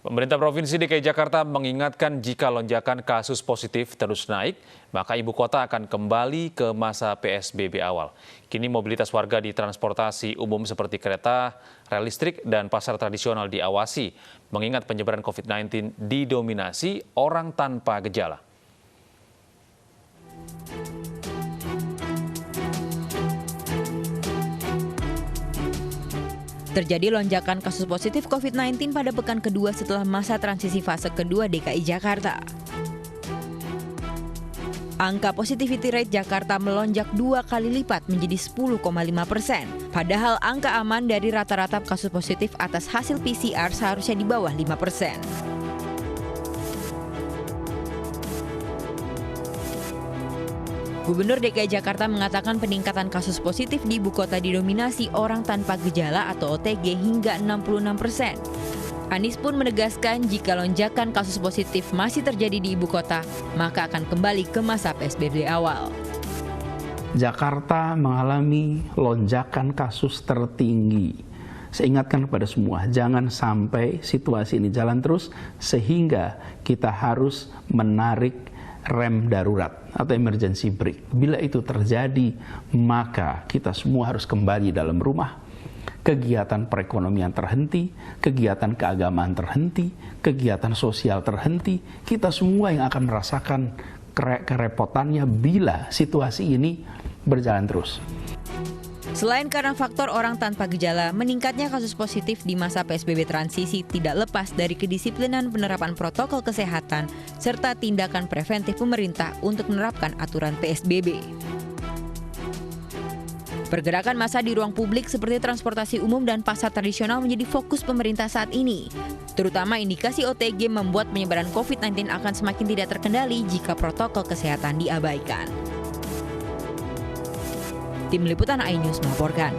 Pemerintah Provinsi DKI Jakarta mengingatkan jika lonjakan kasus positif terus naik, maka ibu kota akan kembali ke masa PSBB awal. Kini mobilitas warga di transportasi umum seperti kereta, rel listrik, dan pasar tradisional diawasi, mengingat penyebaran COVID-19 didominasi orang tanpa gejala. Terjadi lonjakan kasus positif COVID-19 pada pekan kedua setelah masa transisi fase kedua DKI Jakarta. Angka positivity rate Jakarta melonjak 2 kali lipat menjadi 10,5%. Padahal angka aman dari rata-rata kasus positif atas hasil PCR seharusnya di bawah 5%. Gubernur DKI Jakarta mengatakan peningkatan kasus positif di ibu kota didominasi orang tanpa gejala atau OTG hingga 66%. Anies pun menegaskan jika lonjakan kasus positif masih terjadi di ibu kota, maka akan kembali ke masa PSBB awal. Jakarta mengalami lonjakan kasus tertinggi. Saya ingatkan kepada semua, jangan sampai situasi ini jalan terus sehingga kita harus menarik rem darurat atau emergency brake. Bila itu terjadi, maka kita semua harus kembali dalam rumah. Kegiatan perekonomian terhenti, kegiatan keagamaan terhenti, kegiatan sosial terhenti. Kita semua yang akan merasakan kerepotannya bila situasi ini berjalan terus. Selain karena faktor orang tanpa gejala, meningkatnya kasus positif di masa PSBB transisi tidak lepas dari kedisiplinan penerapan protokol kesehatan serta tindakan preventif pemerintah untuk menerapkan aturan PSBB. Pergerakan massa di ruang publik seperti transportasi umum dan pasar tradisional menjadi fokus pemerintah saat ini. Terutama indikasi OTG membuat penyebaran COVID-19 akan semakin tidak terkendali jika protokol kesehatan diabaikan. Tim Liputan iNews melaporkan.